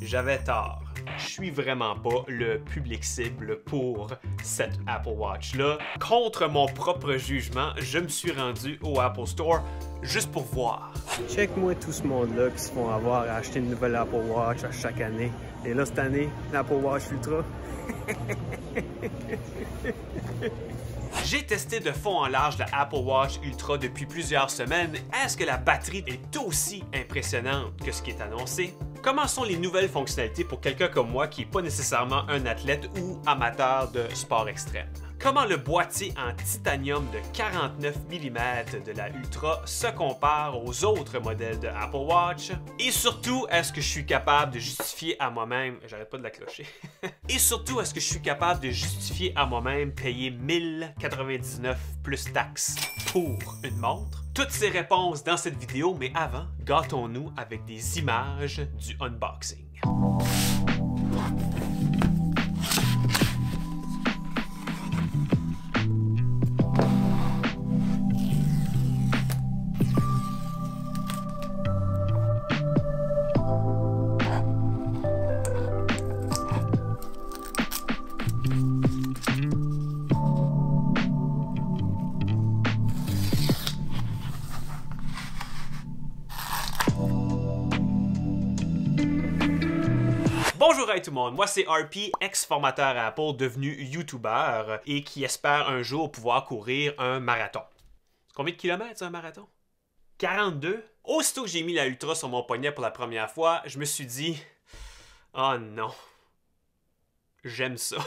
J'avais tort. Je suis vraiment pas le public cible pour cette Apple Watch-là. Contre mon propre jugement, je me suis rendu au Apple Store juste pour voir. Check-moi tout ce monde-là qui se font avoir à acheter une nouvelle Apple Watch à chaque année. Et là, cette année, l'Apple Watch Ultra. J'ai testé de fond en large la Apple Watch Ultra depuis plusieurs semaines. Est-ce que la batterie est aussi impressionnante que ce qui est annoncé? Comment sont les nouvelles fonctionnalités pour quelqu'un comme moi qui n'est pas nécessairement un athlète ou amateur de sport extrême? Comment le boîtier en titanium de 49 mm de la Ultra se compare aux autres modèles de Apple Watch? Et surtout, est-ce que je suis capable de justifier à moi-même... J'arrête pas de la clocher. Et surtout, est-ce que je suis capable de justifier à moi-même payer 1099 plus taxes pour une montre? Toutes ces réponses dans cette vidéo, mais avant, gâtons-nous avec des images du unboxing. Bonjour à tout le monde, moi c'est RP, ex-formateur à Apple, devenu YouTuber et qui espère un jour pouvoir courir un marathon. Combien de kilomètres un marathon? 42? Aussitôt que j'ai mis la Ultra sur mon poignet pour la première fois, je me suis dit « Oh non, j'aime ça ».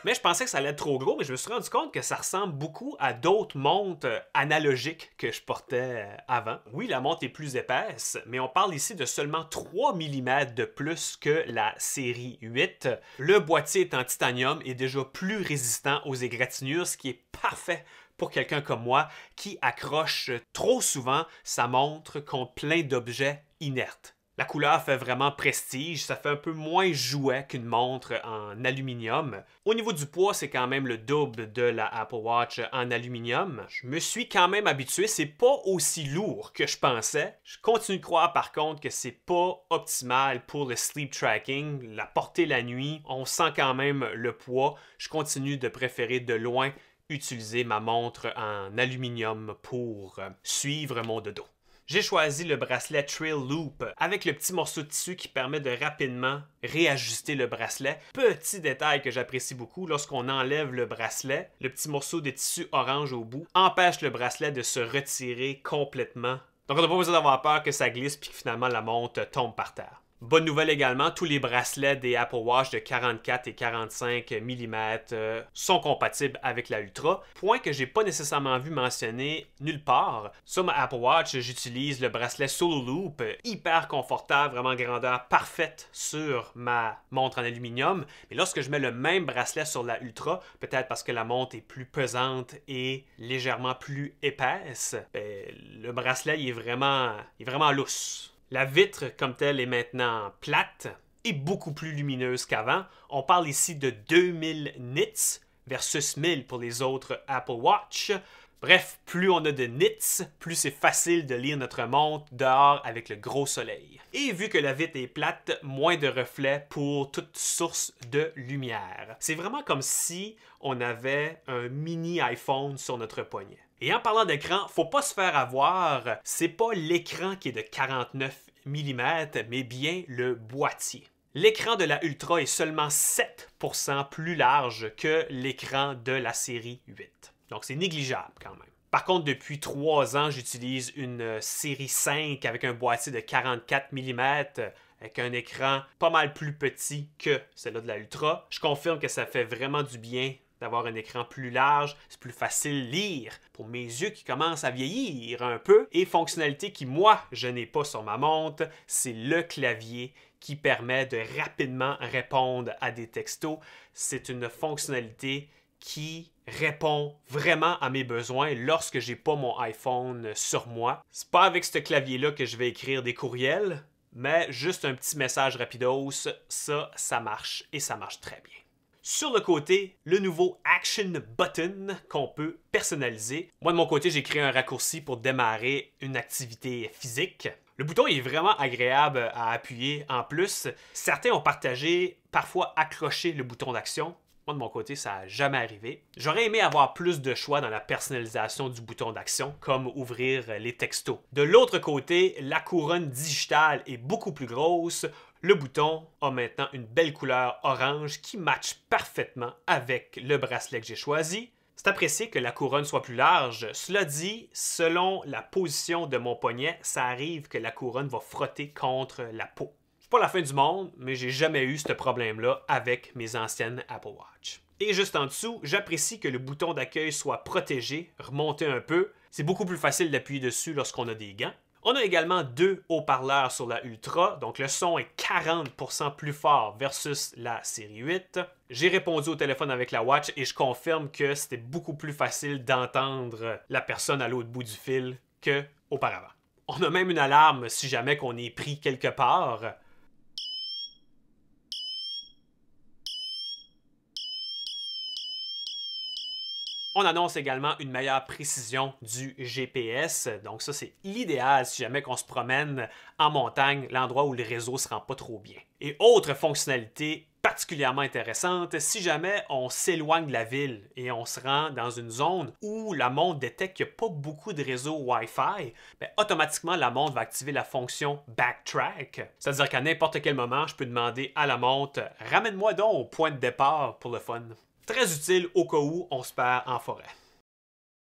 Mais je pensais que ça allait être trop gros, mais je me suis rendu compte que ça ressemble beaucoup à d'autres montres analogiques que je portais avant. Oui, la montre est plus épaisse, mais on parle ici de seulement 3 mm de plus que la série 8. Le boîtier est en titanium et déjà plus résistant aux égratignures, ce qui est parfait pour quelqu'un comme moi qui accroche trop souvent sa montre contre plein d'objets inertes. La couleur fait vraiment prestige, ça fait un peu moins jouet qu'une montre en aluminium. Au niveau du poids, c'est quand même le double de la Apple Watch en aluminium. Je me suis quand même habitué, c'est pas aussi lourd que je pensais. Je continue de croire par contre que c'est pas optimal pour le sleep tracking. La porter la nuit, on sent quand même le poids. Je continue de préférer de loin utiliser ma montre en aluminium pour suivre mon dodo. J'ai choisi le bracelet Trail Loop avec le petit morceau de tissu qui permet de rapidement réajuster le bracelet. Petit détail que j'apprécie beaucoup, lorsqu'on enlève le bracelet, le petit morceau de tissu orange au bout empêche le bracelet de se retirer complètement. Donc on n'a pas besoin d'avoir peur que ça glisse puis que finalement la montre tombe par terre. Bonne nouvelle également, tous les bracelets des Apple Watch de 44 et 45 mm sont compatibles avec la Ultra. Point que j'ai pas nécessairement vu mentionné nulle part. Sur ma Apple Watch, j'utilise le bracelet Solo Loop, hyper confortable, vraiment grandeur parfaite sur ma montre en aluminium. Mais lorsque je mets le même bracelet sur la Ultra, peut-être parce que la montre est plus pesante et légèrement plus épaisse, le bracelet il est vraiment lousse. La vitre comme telle est maintenant plate et beaucoup plus lumineuse qu'avant. On parle ici de 2000 nits versus 1000 pour les autres Apple Watch. Bref, plus on a de nits, plus c'est facile de lire notre montre dehors avec le gros soleil. Et vu que la vitre est plate, moins de reflets pour toute source de lumière. C'est vraiment comme si on avait un mini iPhone sur notre poignet. Et en parlant d'écran, faut pas se faire avoir, c'est pas l'écran qui est de 49 mm, mais bien le boîtier. L'écran de la Ultra est seulement 7% plus large que l'écran de la série 8. Donc c'est négligeable quand même. Par contre, depuis 3 ans, j'utilise une série 5 avec un boîtier de 44 mm, avec un écran pas mal plus petit que celle-là de la Ultra. Je confirme que ça fait vraiment du bien d'avoir un écran plus large, c'est plus facile lire pour mes yeux qui commencent à vieillir un peu. Et fonctionnalité qui, moi, je n'ai pas sur ma montre, c'est le clavier qui permet de rapidement répondre à des textos. C'est une fonctionnalité qui répond vraiment à mes besoins lorsque j'ai pas mon iPhone sur moi. C'est pas avec ce clavier-là que je vais écrire des courriels, mais juste un petit message rapidos, ça marche et ça marche très bien. Sur le côté, le nouveau Action Button qu'on peut personnaliser. Moi, de mon côté, j'ai créé un raccourci pour démarrer une activité physique. Le bouton est vraiment agréable à appuyer. En plus, certains ont partagé parfois accrocher le bouton d'action. Moi, de mon côté, ça n'a jamais arrivé. J'aurais aimé avoir plus de choix dans la personnalisation du bouton d'action, comme ouvrir les textos. De l'autre côté, la couronne digitale est beaucoup plus grosse. Le bouton a maintenant une belle couleur orange qui matche parfaitement avec le bracelet que j'ai choisi. C'est apprécié que la couronne soit plus large. Cela dit, selon la position de mon poignet, ça arrive que la couronne va frotter contre la peau. C'est pas la fin du monde, mais j'ai jamais eu ce problème-là avec mes anciennes Apple Watch. Et juste en dessous, j'apprécie que le bouton d'accueil soit protégé, remonté un peu. C'est beaucoup plus facile d'appuyer dessus lorsqu'on a des gants. On a également 2 haut-parleurs sur la Ultra, donc le son est 40% plus fort versus la série 8. J'ai répondu au téléphone avec la Watch et je confirme que c'était beaucoup plus facile d'entendre la personne à l'autre bout du fil qu'auparavant. On a même une alarme si jamais qu'on est pris quelque part. On annonce également une meilleure précision du GPS. Donc ça, c'est l'idéal si jamais qu'on se promène en montagne, l'endroit où le réseau ne se rend pas trop bien. Et autre fonctionnalité particulièrement intéressante, si jamais on s'éloigne de la ville et on se rend dans une zone où la montre détecte qu'il n'y a pas beaucoup de réseau Wi-Fi, automatiquement la montre va activer la fonction Backtrack. C'est-à-dire qu'à n'importe quel moment, je peux demander à la montre « Ramène-moi donc au point de départ pour le fun ». Très utile au cas où on se perd en forêt.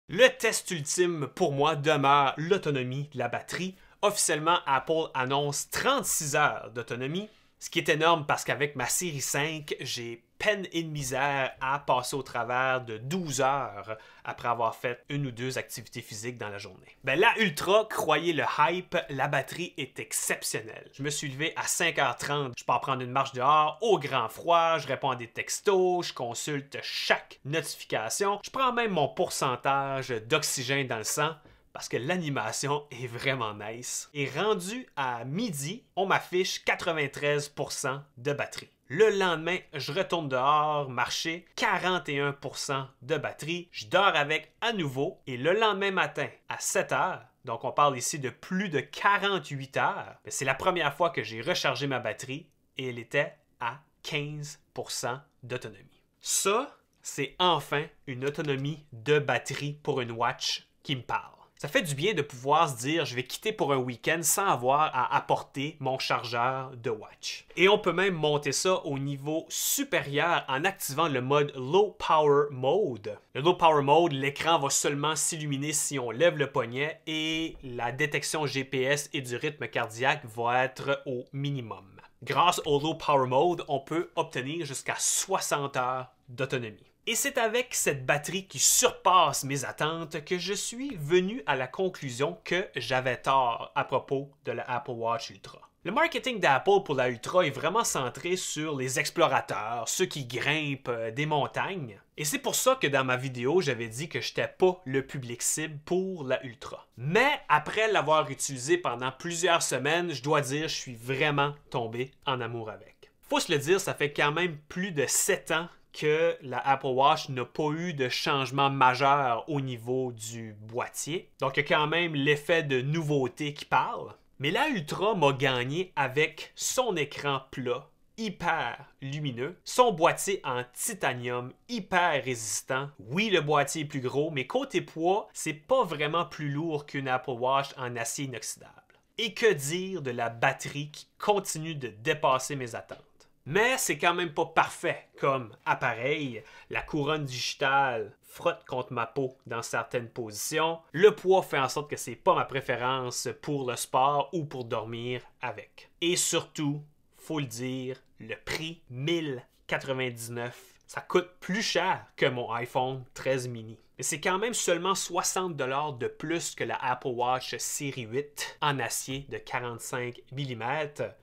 Le test ultime pour moi demeure l'autonomie de la batterie. Officiellement, Apple annonce 36 heures d'autonomie, ce qui est énorme parce qu'avec ma série 5, j'ai peine et de misère à passer au travers de 12 heures après avoir fait 1 ou 2 activités physiques dans la journée. La Ultra, croyez le hype, la batterie est exceptionnelle. Je me suis levé à 5h30, je pars prendre une marche dehors, au grand froid, je réponds à des textos, je consulte chaque notification, je prends même mon pourcentage d'oxygène dans le sang, parce que l'animation est vraiment nice. Et rendu à midi, on m'affiche 93% de batterie. Le lendemain, je retourne dehors, marcher, 41% de batterie. Je dors avec à nouveau. Et le lendemain matin, à 7 heures, donc on parle ici de plus de 48 heures, c'est la première fois que j'ai rechargé ma batterie et elle était à 15% d'autonomie. Ça, c'est enfin une autonomie de batterie pour une watch qui me parle. Ça fait du bien de pouvoir se dire je vais quitter pour un week-end sans avoir à apporter mon chargeur de watch. Et on peut même monter ça au niveau supérieur en activant le mode Low Power Mode. Le Low Power Mode, l'écran va seulement s'illuminer si on lève le poignet et la détection GPS et du rythme cardiaque va être au minimum. Grâce au Low Power Mode, on peut obtenir jusqu'à 60 heures d'autonomie. Et c'est avec cette batterie qui surpasse mes attentes que je suis venu à la conclusion que j'avais tort à propos de la Apple Watch Ultra. Le marketing d'Apple pour la Ultra est vraiment centré sur les explorateurs, ceux qui grimpent des montagnes. Et c'est pour ça que dans ma vidéo, j'avais dit que je n'étais pas le public cible pour la Ultra. Mais après l'avoir utilisé pendant plusieurs semaines, je dois dire que je suis vraiment tombé en amour avec. Faut se le dire, ça fait quand même plus de 7 ans que la Apple Watch n'a pas eu de changement majeur au niveau du boîtier. Donc, il y a quand même l'effet de nouveauté qui parle. Mais la Ultra m'a gagné avec son écran plat, hyper lumineux, son boîtier en titanium hyper résistant. Oui, le boîtier est plus gros, mais côté poids, c'est pas vraiment plus lourd qu'une Apple Watch en acier inoxydable. Et que dire de la batterie qui continue de dépasser mes attentes. Mais c'est quand même pas parfait comme appareil. La couronne digitale frotte contre ma peau dans certaines positions. Le poids fait en sorte que c'est pas ma préférence pour le sport ou pour dormir avec. Et surtout, faut le dire, le prix 1099, ça coûte plus cher que mon iPhone 13 mini. Mais c'est quand même seulement 60 $ de plus que la Apple Watch série 8 en acier de 45 mm.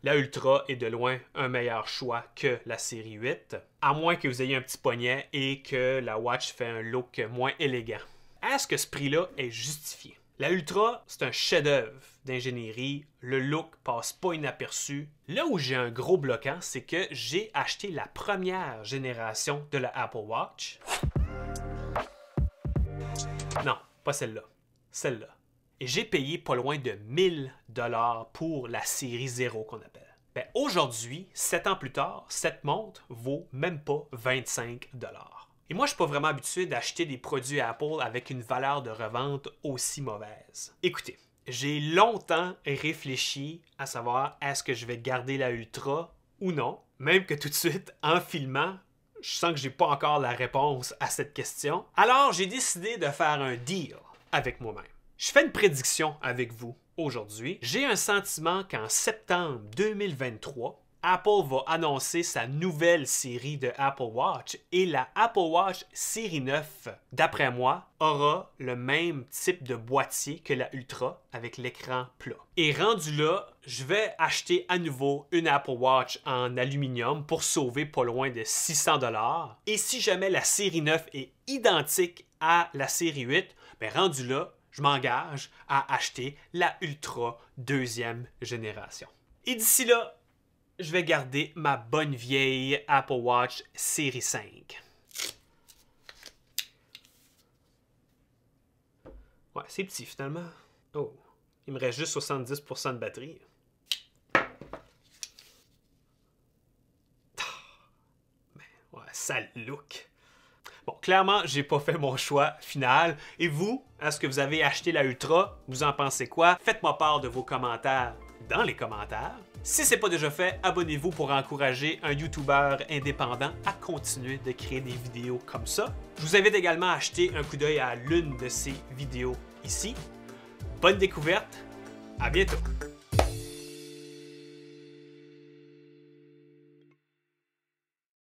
La Ultra est de loin un meilleur choix que la série 8, à moins que vous ayez un petit poignet et que la Watch fait un look moins élégant. Est-ce que ce prix-là est justifié? La Ultra, c'est un chef-d'œuvre d'ingénierie. Le look passe pas inaperçu. Là où j'ai un gros bloquant, c'est que j'ai acheté la première génération de la Apple Watch. Non, pas celle-là. Celle-là. et j'ai payé pas loin de 1000 $ pour la série 0 qu'on appelle. Ben, aujourd'hui, 7 ans plus tard, cette montre vaut même pas 25 $. Et moi, je suis pas vraiment habitué d'acheter des produits Apple avec une valeur de revente aussi mauvaise. Écoutez, j'ai longtemps réfléchi à savoir est-ce que je vais garder la Ultra ou non, même que tout de suite, en filmant, je sens que j'ai pas encore la réponse à cette question. Alors, j'ai décidé de faire un deal avec moi-même. Je fais une prédiction avec vous aujourd'hui. J'ai un sentiment qu'en septembre 2023, Apple va annoncer sa nouvelle série de Apple Watch et la Apple Watch série 9, d'après moi, aura le même type de boîtier que la Ultra avec l'écran plat. Et rendu là, je vais acheter à nouveau une Apple Watch en aluminium pour sauver pas loin de 600 $. Et si jamais la série 9 est identique à la série 8, bien rendu là, je m'engage à acheter la Ultra 2e génération. Et d'ici là, je vais garder ma bonne vieille Apple Watch série 5. Ouais, c'est petit finalement. Oh, il me reste juste 70% de batterie. Ouais, sale look. Bon, clairement, j'ai pas fait mon choix final. Et vous, est-ce que vous avez acheté la Ultra? Vous en pensez quoi? Faites-moi part de vos commentaires dans les commentaires. Si ce n'est pas déjà fait, abonnez-vous pour encourager un YouTuber indépendant à continuer de créer des vidéos comme ça. Je vous invite également à jeter un coup d'œil à l'une de ces vidéos ici. Bonne découverte, à bientôt!